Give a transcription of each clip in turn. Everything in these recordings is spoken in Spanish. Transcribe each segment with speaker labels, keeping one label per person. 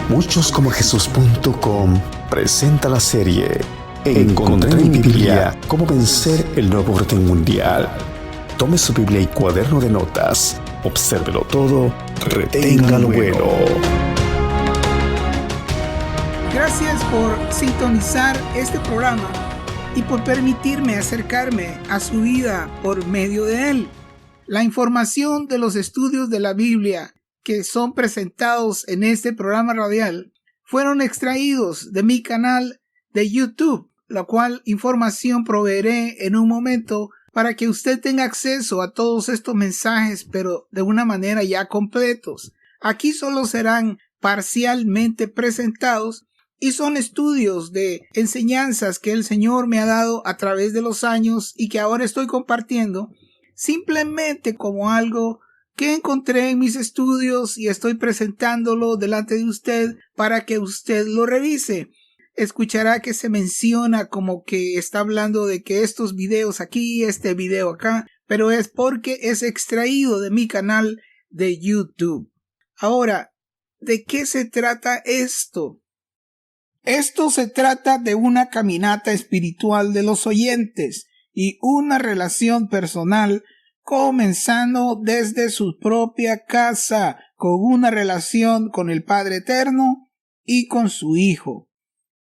Speaker 1: Muchoscomojesus.com presenta la serie Encontré en mi Biblia cómo vencer el nuevo orden mundial. Tome su Biblia y cuaderno de notas, obsérvelo todo, retenga lo bueno.
Speaker 2: Gracias por sintonizar este programa y por permitirme acercarme a su vida por medio de él. La información de los estudios de la Biblia que son presentados en este programa radial fueron extraídos de mi canal de YouTube, la cual información proveeré en un momento para que usted tenga acceso a todos estos mensajes, pero de una manera ya completos. Aquí solo serán parcialmente presentados y son estudios de enseñanzas que el Señor me ha dado a través de los años y que ahora estoy compartiendo simplemente como algo que encontré en mis estudios y estoy presentándolo delante de usted para que usted lo revise. Escuchará que se menciona como que está hablando de que estos videos aquí, este video acá, pero es porque es extraído de mi canal de YouTube. Ahora, ¿de qué se trata esto? Esto se trata de una caminata espiritual de los oyentes y una relación personal comenzando desde su propia casa, con una relación con el Padre Eterno y con su Hijo.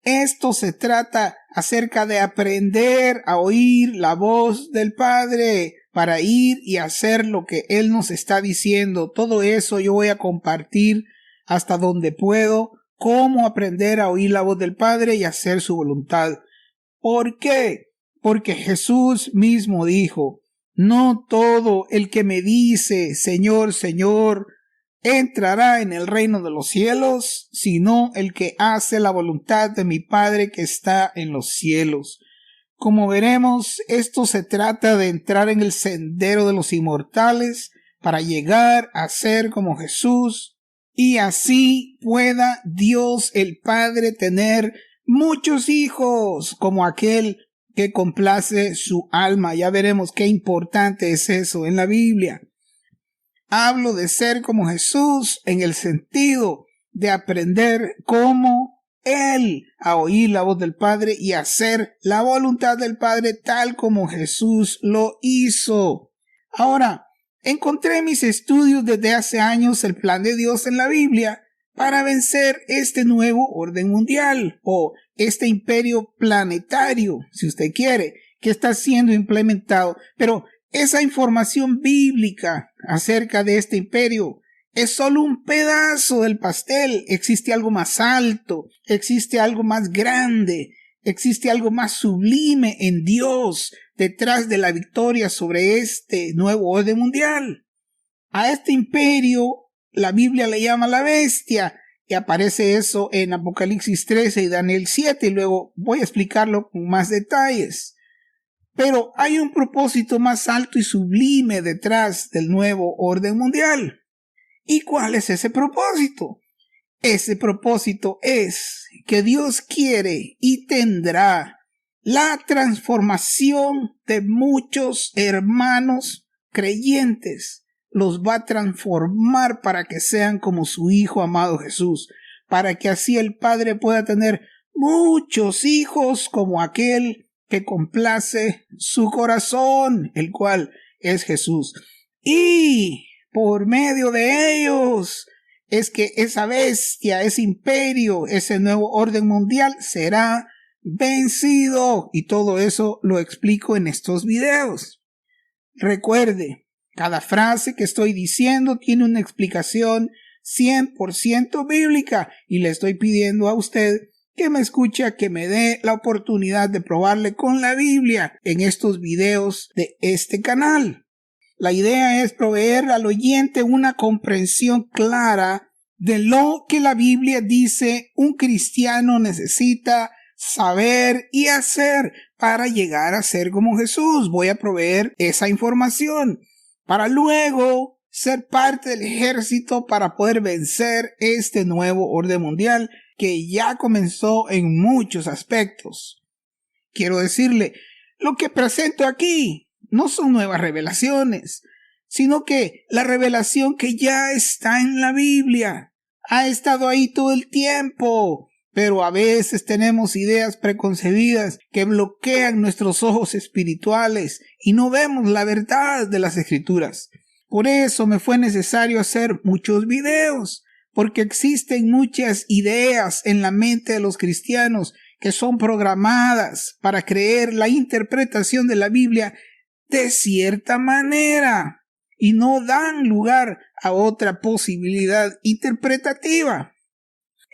Speaker 2: Esto se trata acerca de aprender a oír la voz del Padre para ir y hacer lo que Él nos está diciendo. Todo eso yo voy a compartir hasta donde puedo, cómo aprender a oír la voz del Padre y hacer su voluntad. ¿Por qué? Porque Jesús mismo dijo: no todo el que me dice Señor, Señor, entrará en el reino de los cielos, sino el que hace la voluntad de mi Padre que está en los cielos. Como veremos, esto se trata de entrar en el sendero de los inmortales para llegar a ser como Jesús y así pueda Dios el Padre tener muchos hijos como aquel que complace su alma. Ya veremos qué importante es eso en la Biblia. Hablo de ser como Jesús en el sentido de aprender como Él a oír la voz del Padre y hacer la voluntad del Padre tal como Jesús lo hizo. Ahora, encontré en mis estudios desde hace años el plan de Dios en la Biblia para vencer este nuevo orden mundial o este imperio planetario, si usted quiere, que está siendo implementado. Pero esa información bíblica acerca de este imperio es solo un pedazo del pastel. Existe algo más alto, existe algo más grande, existe algo más sublime en Dios detrás de la victoria sobre este nuevo orden mundial. A este imperio la Biblia le llama la bestia, y aparece eso en Apocalipsis 13 y Daniel 7, y luego voy a explicarlo con más detalles. Pero hay un propósito más alto y sublime detrás del nuevo orden mundial. ¿Y cuál es ese propósito? Ese propósito es que Dios quiere y tendrá la transformación de muchos hermanos creyentes. Los va a transformar para que sean como su Hijo amado Jesús, para que así el Padre pueda tener muchos hijos como aquel que complace su corazón, el cual es Jesús. Y por medio de ellos es que esa bestia, ese imperio, ese nuevo orden mundial será vencido. Y todo eso lo explico en estos videos. Recuerde, cada frase que estoy diciendo tiene una explicación 100% bíblica y le estoy pidiendo a usted que me escuche, que me dé la oportunidad de probarle con la Biblia en estos videos de este canal. La idea es proveer al oyente una comprensión clara de lo que la Biblia dice un cristiano necesita saber y hacer para llegar a ser como Jesús. Voy a proveer esa información para luego ser parte del ejército para poder vencer este nuevo orden mundial que ya comenzó en muchos aspectos. Quiero decirle, lo que presento aquí no son nuevas revelaciones, sino que la revelación que ya está en la Biblia. Ha estado ahí todo el tiempo, pero a veces tenemos ideas preconcebidas que bloquean nuestros ojos espirituales y no vemos la verdad de las Escrituras. Por eso me fue necesario hacer muchos videos, porque existen muchas ideas en la mente de los cristianos que son programadas para creer la interpretación de la Biblia de cierta manera y no dan lugar a otra posibilidad interpretativa.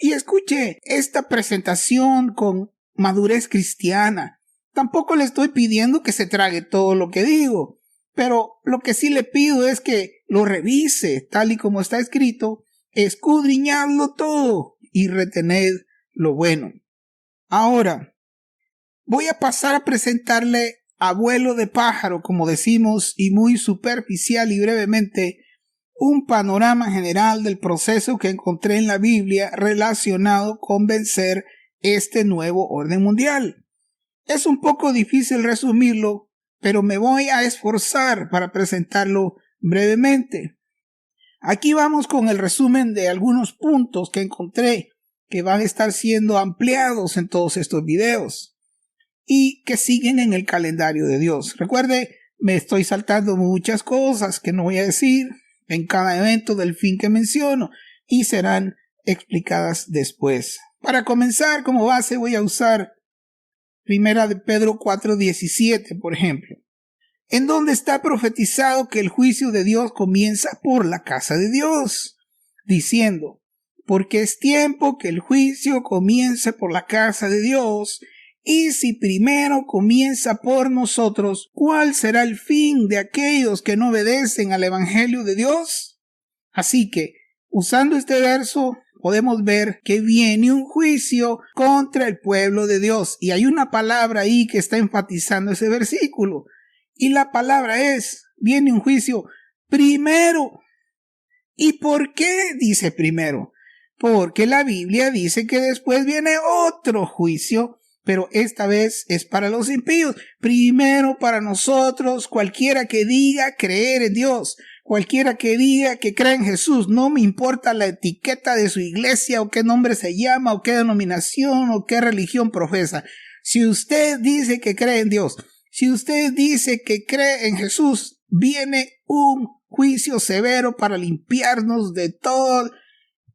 Speaker 2: Y escuche esta presentación con madurez cristiana. Tampoco le estoy pidiendo que se trague todo lo que digo, pero lo que sí le pido es que lo revise tal y como está escrito, escudriñadlo todo y retened lo bueno. Ahora, voy a pasar a presentarle a vuelo de pájaro, como decimos, y muy superficial y brevemente, un panorama general del proceso que encontré en la Biblia relacionado con vencer este nuevo orden mundial. Es un poco difícil resumirlo, pero me voy a esforzar para presentarlo brevemente. Aquí vamos con el resumen de algunos puntos que encontré que van a estar siendo ampliados en todos estos videos y que siguen en el calendario de Dios. Recuerde, me estoy saltando muchas cosas que no voy a decir en cada evento del fin que menciono y serán explicadas después. Para comenzar, como base voy a usar 1 de Pedro 4:17, por ejemplo, en donde está profetizado que el juicio de Dios comienza por la casa de Dios, diciendo, porque es tiempo que el juicio comience por la casa de Dios, y si primero comienza por nosotros, ¿cuál será el fin de aquellos que no obedecen al Evangelio de Dios? Así que, usando este verso, podemos ver que viene un juicio contra el pueblo de Dios, y hay una palabra ahí que está enfatizando ese versículo. Y la palabra es, viene un juicio primero. ¿Y por qué dice primero? Porque la Biblia dice que después viene otro juicio, pero esta vez es para los impíos. Primero para nosotros, cualquiera que diga creer en Dios, cualquiera que diga que cree en Jesús, no me importa la etiqueta de su iglesia o qué nombre se llama o qué denominación o qué religión profesa. Si usted dice que cree en Dios, si usted dice que cree en Jesús, viene un juicio severo para limpiarnos de todo,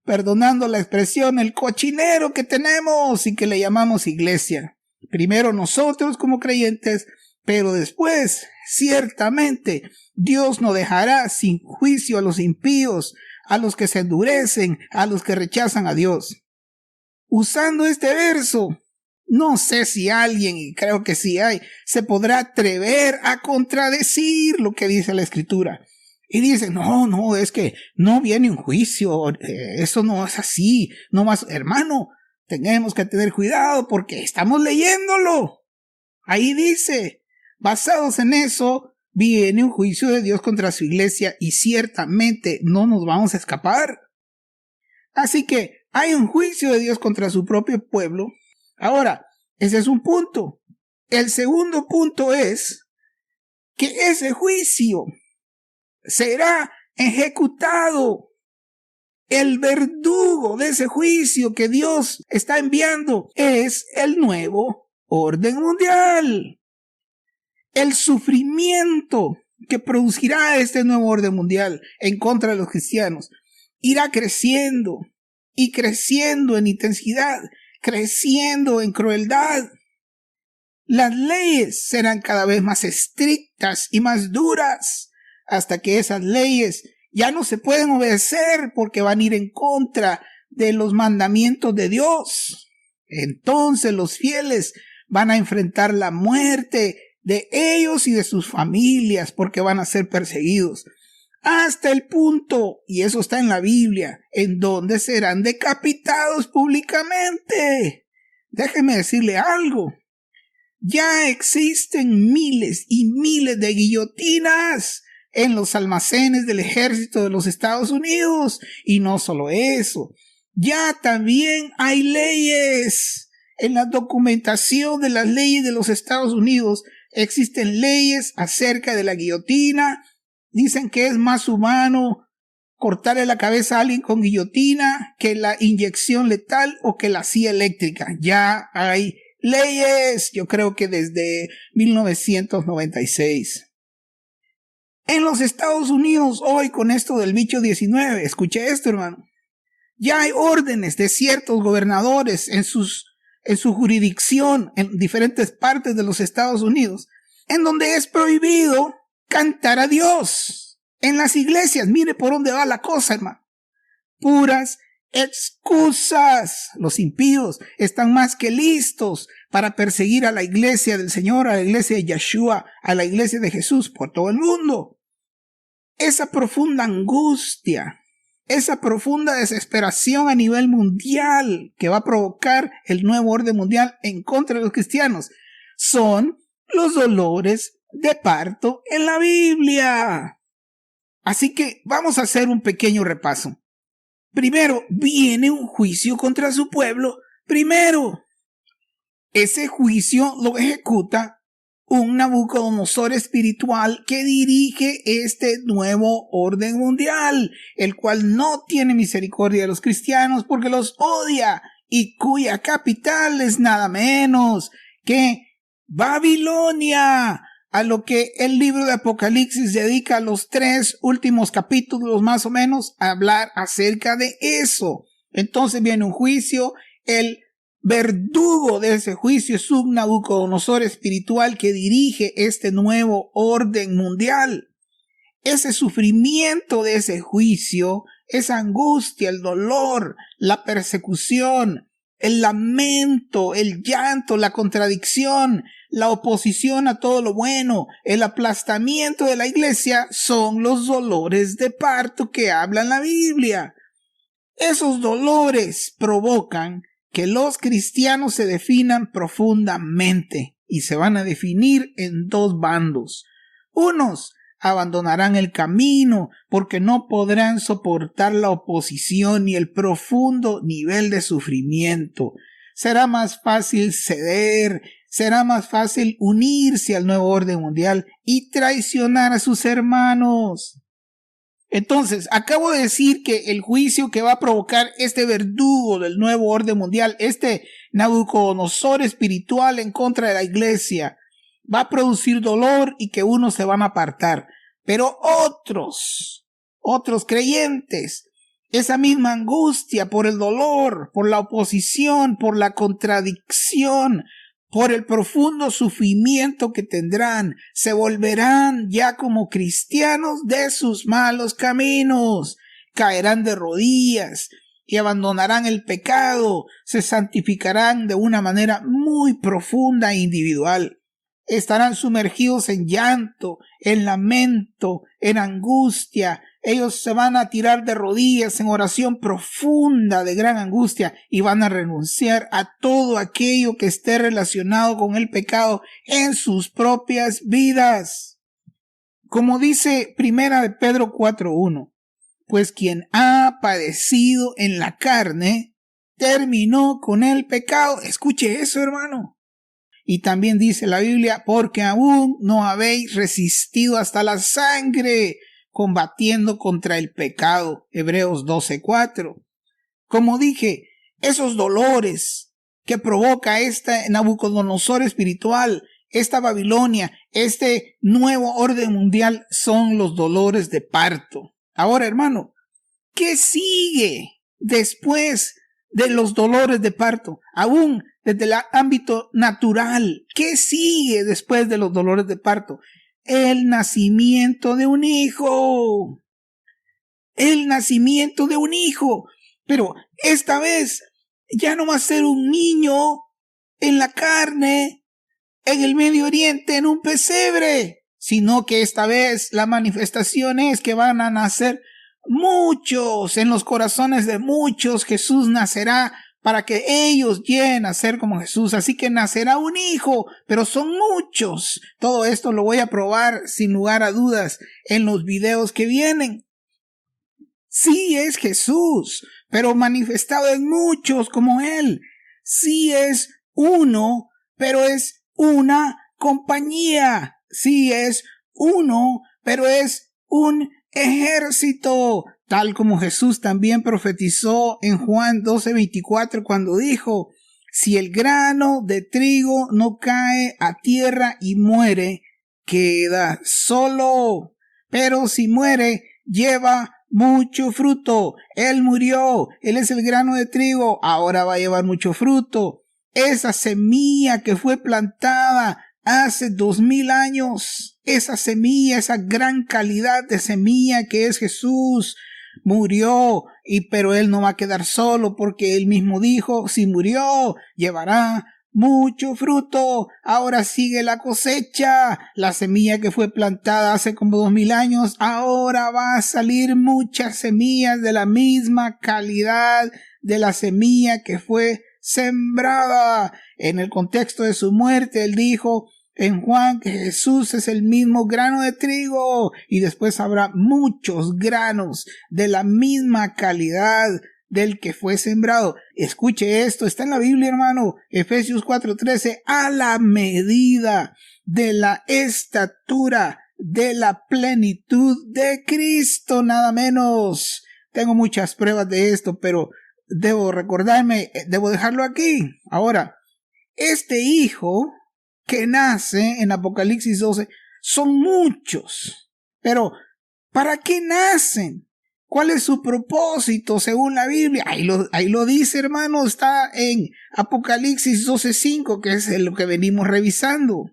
Speaker 2: perdonando la expresión, el cochinero que tenemos y que le llamamos iglesia. Primero nosotros como creyentes, pero después, ciertamente, Dios no dejará sin juicio a los impíos, a los que se endurecen, a los que rechazan a Dios. Usando este verso, no sé si alguien, y creo que sí hay, se podrá atrever a contradecir lo que dice la Escritura. Y dice, no, es que no viene un juicio, eso no es así, no más, hermano, tenemos que tener cuidado porque estamos leyéndolo. Ahí dice, basados en eso, viene un juicio de Dios contra su iglesia y ciertamente no nos vamos a escapar. Así que hay un juicio de Dios contra su propio pueblo. Ahora, ese es un punto. El segundo punto es que ese juicio será ejecutado. El verdugo de ese juicio que Dios está enviando es el nuevo orden mundial. El sufrimiento que producirá este nuevo orden mundial en contra de los cristianos irá creciendo y creciendo en intensidad, creciendo en crueldad. Las leyes serán cada vez más estrictas y más duras, hasta que esas leyes ya no se pueden obedecer porque van a ir en contra de los mandamientos de Dios. Entonces los fieles van a enfrentar la muerte de ellos y de sus familias porque van a ser perseguidos. Hasta el punto, y eso está en la Biblia, en donde serán decapitados públicamente. Déjeme decirle algo. Ya existen miles y miles de guillotinas en los almacenes del ejército de los Estados Unidos. Y no solo eso, ya también hay leyes. En la documentación de las leyes de los Estados Unidos existen leyes acerca de la guillotina. Dicen que es más humano cortarle la cabeza a alguien con guillotina que la inyección letal o que la silla eléctrica. Ya hay leyes, yo creo que desde 1996. En los Estados Unidos hoy, con esto del bicho 19, escuché esto, hermano. Ya hay órdenes de ciertos gobernadores en su jurisdicción en diferentes partes de los Estados Unidos, en donde es prohibido cantar a Dios en las iglesias. Mire por dónde va la cosa, hermano. Puras excusas. Los impíos están más que listos para perseguir a la iglesia del Señor, a la iglesia de Yeshua, a la iglesia de Jesús por todo el mundo. Esa profunda angustia, esa profunda desesperación a nivel mundial que va a provocar el nuevo orden mundial en contra de los cristianos son los dolores de parto en la Biblia. Así que vamos a hacer un pequeño repaso. Primero, viene un juicio contra su pueblo. Primero, ese juicio lo ejecuta un Nabucodonosor espiritual que dirige este nuevo orden mundial, el cual no tiene misericordia de los cristianos porque los odia y cuya capital es nada menos que Babilonia, a lo que el libro de Apocalipsis dedica los 3 últimos capítulos más o menos a hablar acerca de eso. Entonces viene un juicio, el verdugo de ese juicio es un Nabucodonosor espiritual que dirige este nuevo orden mundial. Ese sufrimiento de ese juicio, esa angustia, el dolor, la persecución, el lamento, el llanto, la contradicción, la oposición a todo lo bueno, el aplastamiento de la iglesia son los dolores de parto que habla la Biblia. Esos dolores provocan que los cristianos se definan profundamente y se van a definir en 2 bandos. Unos abandonarán el camino porque no podrán soportar la oposición y el profundo nivel de sufrimiento. Será más fácil ceder, será más fácil unirse al nuevo orden mundial y traicionar a sus hermanos. Entonces, acabo de decir que el juicio que va a provocar este verdugo del nuevo orden mundial, este Nabucodonosor espiritual en contra de la iglesia, va a producir dolor y que unos se van a apartar. Pero otros creyentes, esa misma angustia por el dolor, por la oposición, por la contradicción, por el profundo sufrimiento que tendrán, se volverán ya como cristianos de sus malos caminos, caerán de rodillas y abandonarán el pecado, se santificarán de una manera muy profunda e individual. Estarán sumergidos en llanto, en lamento, en angustia. Ellos se van a tirar de rodillas en oración profunda de gran angustia y van a renunciar a todo aquello que esté relacionado con el pecado en sus propias vidas. Como dice Primera de Pedro 4:1, pues quien ha padecido en la carne terminó con el pecado. Escuche eso, hermano. Y también dice la Biblia, porque aún no habéis resistido hasta la sangre, combatiendo contra el pecado. Hebreos 12:4. Como dije, esos dolores que provoca este Nabucodonosor espiritual, esta Babilonia, este nuevo orden mundial, son los dolores de parto. Ahora, hermano, ¿qué sigue después de los dolores de parto? Aún desde el ámbito natural, ¿qué sigue después de los dolores de parto? El nacimiento de un hijo. El nacimiento de un hijo. Pero esta vez ya no va a ser un niño en la carne, en el Medio Oriente, en un pesebre, sino que esta vez la manifestación es que van a nacer muchos, en los corazones de muchos Jesús nacerá para que ellos lleguen a ser como Jesús. Así que nacerá un hijo, pero son muchos. Todo esto lo voy a probar sin lugar a dudas en los videos que vienen. Sí es Jesús, pero manifestado en muchos como Él. Sí es uno, pero es una compañía. Sí es uno, pero es un ejército. tal como Jesús también profetizó en Juan 12:24 cuando dijo: si el grano de trigo no cae a tierra y muere, queda solo, pero si muere, lleva mucho fruto. Él murió, Él es el grano de trigo, ahora va a llevar mucho fruto. Esa semilla que fue plantada hace 2000 años, esa semilla, esa gran calidad de semilla que es Jesús, murió, pero Él no va a quedar solo, porque Él mismo dijo: si murió, llevará mucho fruto. Ahora sigue la cosecha. La semilla que fue plantada hace como 2000 años, ahora va a salir muchas semillas de la misma calidad de la semilla que fue sembrada. En el contexto de su muerte, Él dijo en Juan que Jesús es el mismo grano de trigo, y después habrá muchos granos de la misma calidad del que fue sembrado. Escuche esto, está en la Biblia, hermano. Efesios 4:13, a la medida de la estatura de la plenitud de Cristo, nada menos. Tengo muchas pruebas de esto, pero debo recordarme, debo dejarlo aquí. Ahora, este hijo que nace en Apocalipsis 12 son muchos, pero ¿para qué nacen? ¿Cuál es su propósito según la Biblia? Ahí lo dice, hermano, está en Apocalipsis 12:5, que es lo que venimos revisando.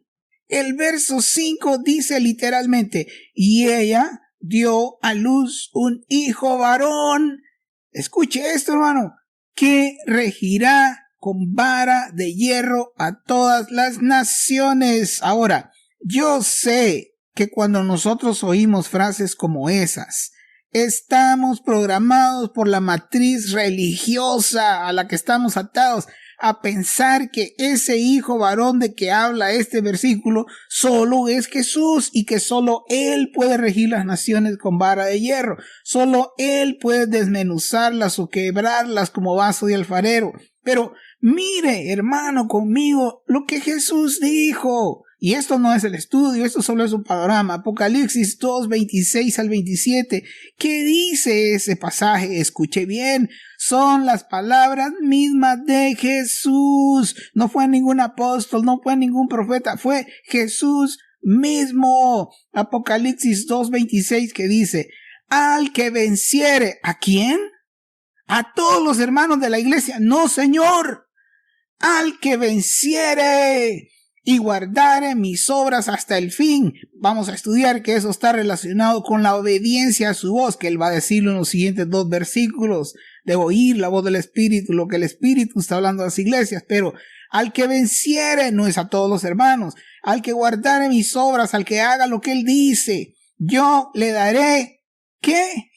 Speaker 2: El verso 5 dice literalmente: y ella dio a luz un hijo varón. Escuche esto, hermano, que regirá con vara de hierro a todas las naciones. Ahora, yo sé que cuando nosotros oímos frases como esas, estamos programados por la matriz religiosa a la que estamos atados a pensar que ese hijo varón de que habla este versículo solo es Jesús, y que solo Él puede regir las naciones con vara de hierro. Solo Él puede desmenuzarlas o quebrarlas como vaso de alfarero. Pero mire, hermano, conmigo lo que Jesús dijo. Y esto no es el estudio, esto solo es un panorama. Apocalipsis 2:26 al 27. ¿Qué dice ese pasaje? Escuche bien. Son las palabras mismas de Jesús. No fue ningún apóstol, no fue ningún profeta, fue Jesús mismo. Apocalipsis 2:26, que dice: al que venciere. ¿A quién? ¿A todos los hermanos de la iglesia? No, Señor. Al que venciere y guardare mis obras hasta el fin. Vamos a estudiar que eso está relacionado con la obediencia a su voz, que Él va a decirlo en los siguientes 2 versículos. De oír la voz del Espíritu, lo que el Espíritu está hablando a las iglesias. Pero al que venciere no es a todos los hermanos. Al que guardare mis obras, al que haga lo que Él dice, yo le daré, ¿qué?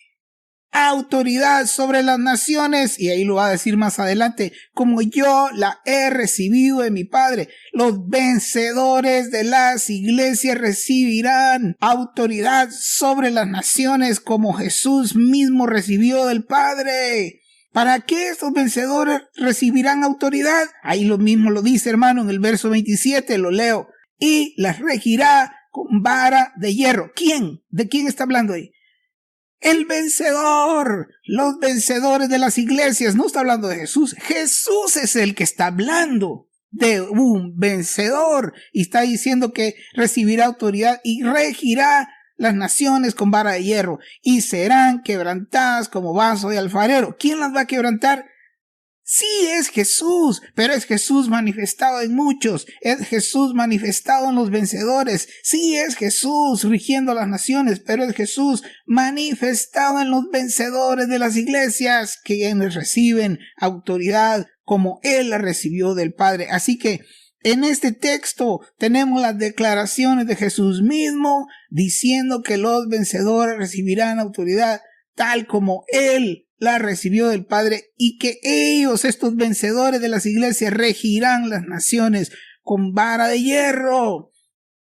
Speaker 2: Autoridad sobre las naciones. Y ahí lo va a decir más adelante: como yo la he recibido de mi Padre. Los vencedores de las iglesias recibirán autoridad sobre las naciones, como Jesús mismo recibió del Padre. ¿Para qué estos vencedores recibirán autoridad? Ahí lo mismo lo dice, hermano, en el verso 27, lo leo: y las regirá con vara de hierro. ¿Quién? ¿De quién está hablando ahí? El vencedor, los vencedores de las iglesias. No está hablando de Jesús. Jesús es el que está hablando de un vencedor, y está diciendo que recibirá autoridad y regirá las naciones con vara de hierro, y serán quebrantadas como vaso de alfarero. ¿Quién las va a quebrantar? Sí, es Jesús, pero es Jesús manifestado en muchos, es Jesús manifestado en los vencedores. Sí, es Jesús rigiendo las naciones, pero es Jesús manifestado en los vencedores de las iglesias, quienes reciben autoridad como Él la recibió del Padre. Así que en este texto tenemos las declaraciones de Jesús mismo diciendo que los vencedores recibirán autoridad tal como Él la recibió del Padre, y que ellos, estos vencedores de las iglesias, regirán las naciones con vara de hierro.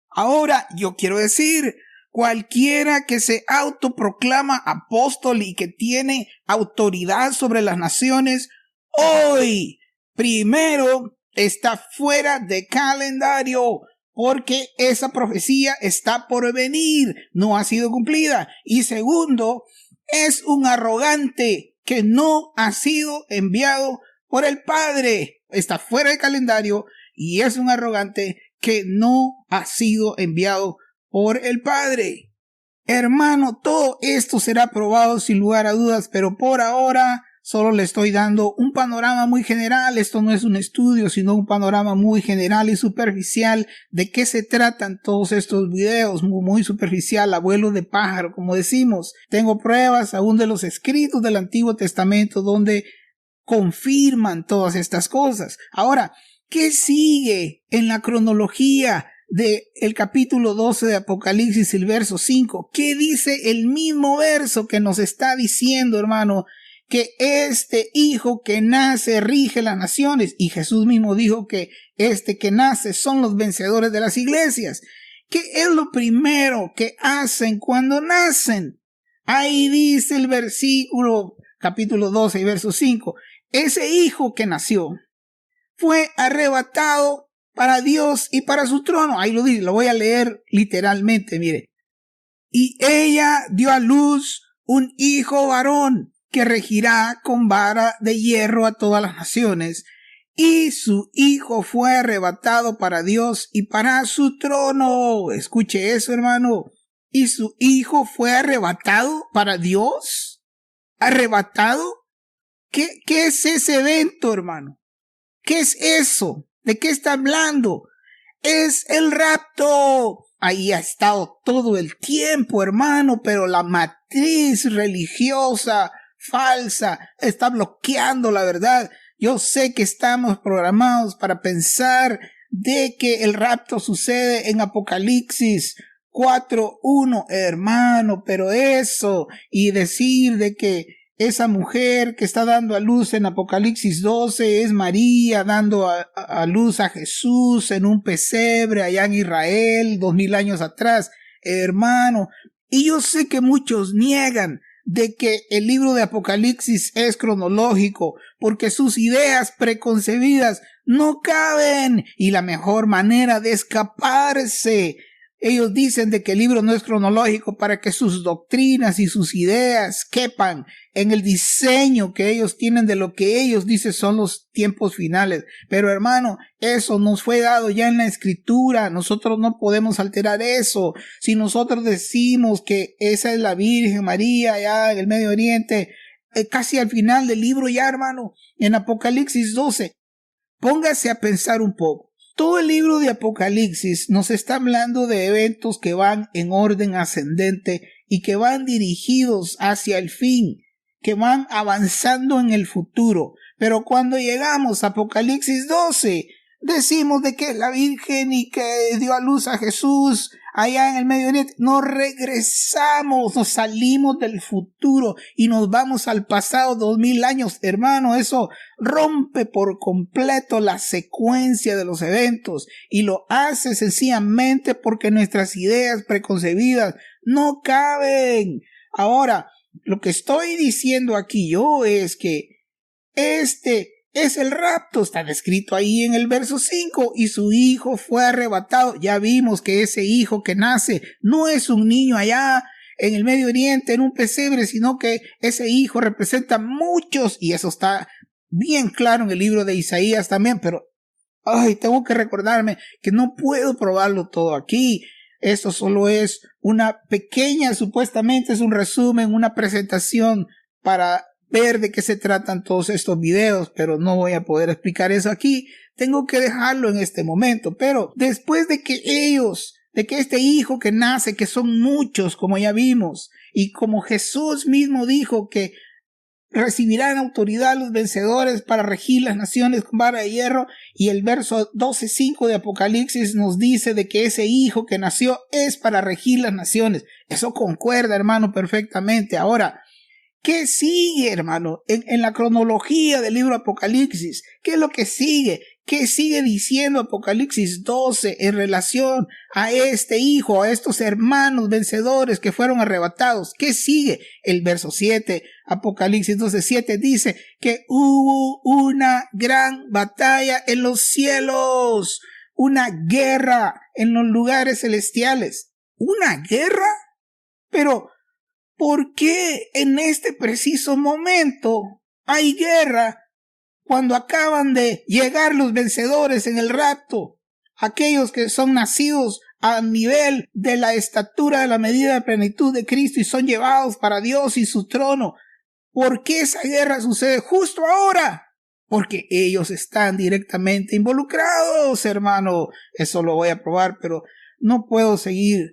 Speaker 2: Ahora, yo quiero decir, cualquiera que se autoproclama apóstol y que tiene autoridad sobre las naciones, hoy, primero, está fuera de calendario, porque esa profecía está por venir, no ha sido cumplida. Y segundo, es un arrogante que no ha sido enviado por el Padre. Está fuera del calendario y es un arrogante que no ha sido enviado por el Padre. Hermano, todo esto será probado sin lugar a dudas, pero por ahora solo le estoy dando un panorama muy general. Esto no es un estudio, sino un panorama muy general y superficial de qué se tratan todos estos videos. Muy superficial, abuelo de pájaro, como decimos. Tengo pruebas aún de los escritos del Antiguo Testamento donde confirman todas estas cosas. Ahora, ¿qué sigue en la cronología del capítulo 12 de Apocalipsis, el verso 5? ¿Qué dice el mismo verso que nos está diciendo, hermano? Que este hijo que nace rige las naciones. Y Jesús mismo dijo que este que nace son los vencedores de las iglesias. ¿Qué es lo primero que hacen cuando nacen? Ahí dice el versículo, capítulo 12 y verso 5. Ese hijo que nació fue arrebatado para Dios y para su trono. Ahí lo dice, lo voy a leer literalmente, mire. Y ella dio a luz un hijo varón que regirá con vara de hierro a todas las naciones. Y su hijo fue arrebatado para Dios y para su trono. Escuche eso, hermano. Y su hijo fue arrebatado para Dios. ¿Arrebatado? ¿Qué es ese evento, hermano? ¿Qué es eso? ¿De qué está hablando? Es el rapto. Ahí ha estado todo el tiempo, hermano, pero la matriz religiosa falsa está bloqueando la verdad. Yo sé que estamos programados para pensar de que el rapto sucede en Apocalipsis 4:1, hermano, pero eso y decir de que esa mujer que está dando a luz en Apocalipsis 12 es María dando a luz a Jesús en un pesebre allá en Israel 2000 años atrás, hermano. Y yo sé que muchos niegan de que el libro de Apocalipsis es cronológico porque sus ideas preconcebidas no caben y la mejor manera de escaparse. Ellos dicen de que el libro no es cronológico para que sus doctrinas y sus ideas quepan en el diseño que ellos tienen de lo que ellos dicen son los tiempos finales. Pero hermano, eso nos fue dado ya en la escritura. Nosotros no podemos alterar eso. Si nosotros decimos que esa es la Virgen María allá en el Medio Oriente, casi al final del libro ya, hermano, en Apocalipsis 12, póngase a pensar un poco. Todo el libro de Apocalipsis nos está hablando de eventos que van en orden ascendente y que van dirigidos hacia el fin, que van avanzando en el futuro. Pero cuando llegamos a Apocalipsis 12, decimos de que es la Virgen y que dio a luz a Jesús allá en el Medio Oriente. Nos regresamos, nos salimos del futuro y nos vamos al pasado 2000 años. Hermano, eso rompe por completo la secuencia de los eventos y lo hace sencillamente porque nuestras ideas preconcebidas no caben. Ahora, lo que estoy diciendo aquí yo es que este es el rapto, está descrito ahí en el verso 5, y su hijo fue arrebatado. Ya vimos que ese hijo que nace no es un niño allá en el Medio Oriente en un pesebre, sino que ese hijo representa muchos, y eso está bien claro en el libro de Isaías también, pero tengo que recordarme que no puedo probarlo todo aquí. Esto solo es una pequeña, supuestamente es un resumen, una presentación para ver de qué se tratan todos estos videos, pero no voy a poder explicar eso aquí. Tengo que dejarlo en este momento. Pero después de que este hijo que nace, que son muchos, como ya vimos, y como Jesús mismo dijo que recibirán autoridad los vencedores para regir las naciones con vara de hierro, y el verso 12:5 de Apocalipsis nos dice de que ese hijo que nació es para regir las naciones. Eso concuerda, hermano, perfectamente. Ahora, ¿qué sigue, hermano? En la cronología del libro Apocalipsis, ¿qué es lo que sigue? ¿Qué sigue diciendo Apocalipsis 12 en relación a este hijo, a estos hermanos vencedores que fueron arrebatados? ¿Qué sigue? El verso 7, Apocalipsis 12:7 dice que hubo una gran batalla en los cielos, una guerra en los lugares celestiales. ¿Una guerra? Pero ¿por qué en este preciso momento hay guerra cuando acaban de llegar los vencedores en el rapto? Aquellos que son nacidos a nivel de la estatura de la medida de plenitud de Cristo y son llevados para Dios y su trono. ¿Por qué esa guerra sucede justo ahora? Porque ellos están directamente involucrados, hermano. Eso lo voy a probar, pero no puedo seguir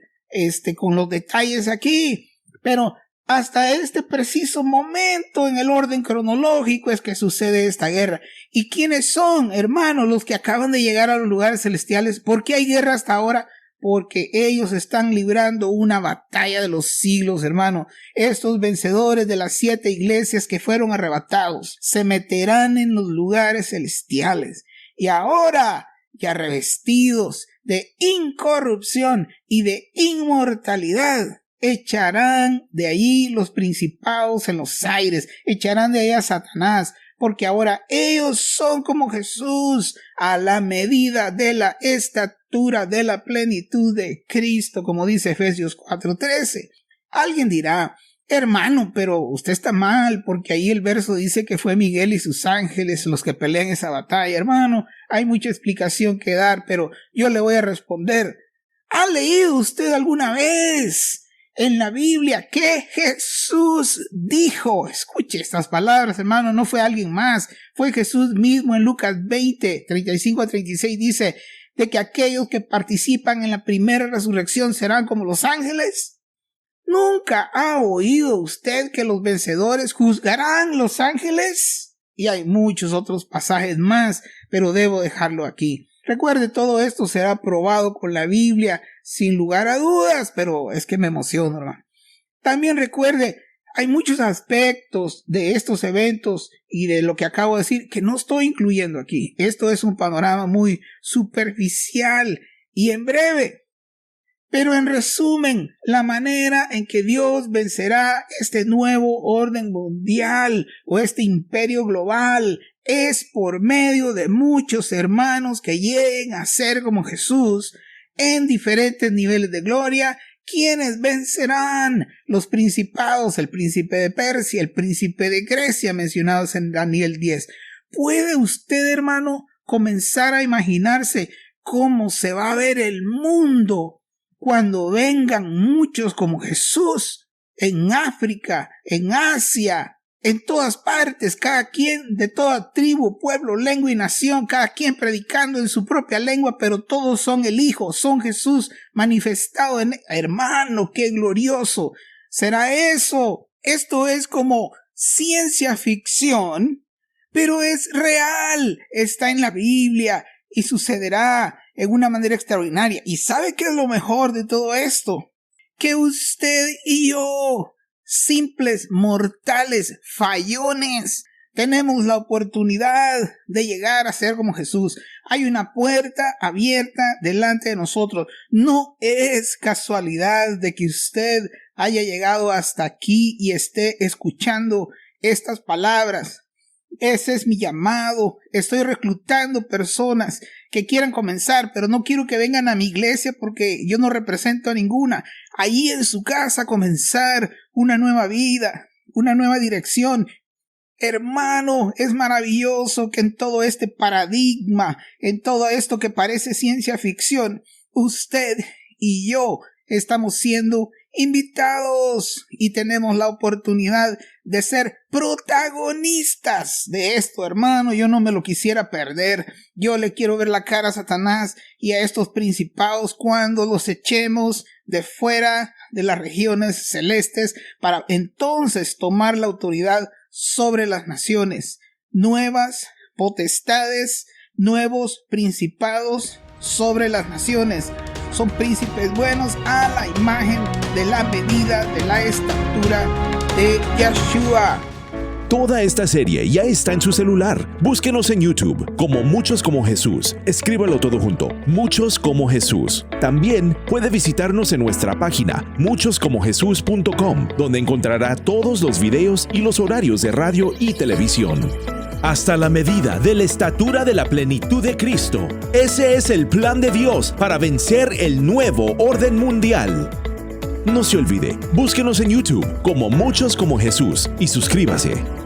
Speaker 2: con los detalles aquí. Pero hasta este preciso momento en el orden cronológico es que sucede esta guerra. ¿Y quiénes son, hermanos, los que acaban de llegar a los lugares celestiales? ¿Por qué hay guerra hasta ahora? Porque ellos están librando una batalla de los siglos, hermano. Estos vencedores de las 7 iglesias que fueron arrebatados se meterán en los lugares celestiales. Y ahora, ya revestidos de incorrupción y de inmortalidad, echarán de allí los principados en los aires, echarán de ahí a Satanás, porque ahora ellos son como Jesús, a la medida de la estatura de la plenitud de Cristo, como dice Efesios 4:13. Alguien dirá, hermano, pero usted está mal, porque ahí el verso dice que fue Miguel y sus ángeles los que pelean esa batalla. Hermano, hay mucha explicación que dar, pero yo le voy a responder. ¿Ha leído usted alguna vez en la Biblia que Jesús dijo? Escuche estas palabras, hermano, no fue alguien más, fue Jesús mismo. En Lucas 20, 35-36 dice de que aquellos que participan en la primera resurrección serán como los ángeles. ¿Nunca ha oído usted que los vencedores juzgarán los ángeles? Y hay muchos otros pasajes más, pero debo dejarlo aquí. Recuerde, todo esto será probado con la Biblia sin lugar a dudas, pero es que me emociono, hermano. También recuerde, hay muchos aspectos de estos eventos y de lo que acabo de decir que no estoy incluyendo aquí. Esto es un panorama muy superficial y en breve. Pero en resumen, la manera en que Dios vencerá este nuevo orden mundial o este imperio global es por medio de muchos hermanos que lleguen a ser como Jesús en diferentes niveles de gloria. ¿Quiénes vencerán? Los principados, el príncipe de Persia, el príncipe de Grecia, mencionados en Daniel 10. ¿Puede usted, hermano, comenzar a imaginarse cómo se va a ver el mundo cuando vengan muchos como Jesús en África, en Asia, en todas partes, cada quien de toda tribu, pueblo, lengua y nación, cada quien predicando en su propia lengua, pero todos son el Hijo, son Jesús manifestado en... Hermano, qué glorioso será eso. Esto es como ciencia ficción, pero es real, está en la Biblia y sucederá en una manera extraordinaria. ¿Y sabe qué es lo mejor de todo esto? Que usted y yo, simples mortales, fallones, tenemos la oportunidad de llegar a ser como Jesús. Hay una puerta abierta delante de nosotros. No es casualidad de que usted haya llegado hasta aquí y esté escuchando estas palabras. Ese es mi llamado. Estoy reclutando personas que quieran comenzar, pero no quiero que vengan a mi iglesia porque yo no represento a ninguna. Ahí en su casa comenzar una nueva vida, una nueva dirección. Hermano, es maravilloso que en todo este paradigma, en todo esto que parece ciencia ficción, usted y yo estamos siendo invitados y tenemos la oportunidad de ser protagonistas de esto, hermano. Yo no me lo quisiera perder. Yo le quiero ver la cara a Satanás y a estos principados cuando los echemos de fuera de las regiones celestes para entonces tomar la autoridad sobre las naciones. Nuevas potestades, nuevos principados sobre las naciones. Son príncipes buenos a la imagen de la medida de la estatura de Yeshua.
Speaker 3: Toda esta serie ya está en su celular. Búsquenos en YouTube como Muchos como Jesús. Escríbalo todo junto, Muchos como Jesús. También puede visitarnos en nuestra página muchoscomojesus.com, donde encontrará todos los videos y los horarios de radio y televisión. Hasta la medida de la estatura de la plenitud de Cristo. Ese es el plan de Dios para vencer el nuevo orden mundial. No se olvide, búsquenos en YouTube como Muchos como Jesús y suscríbase.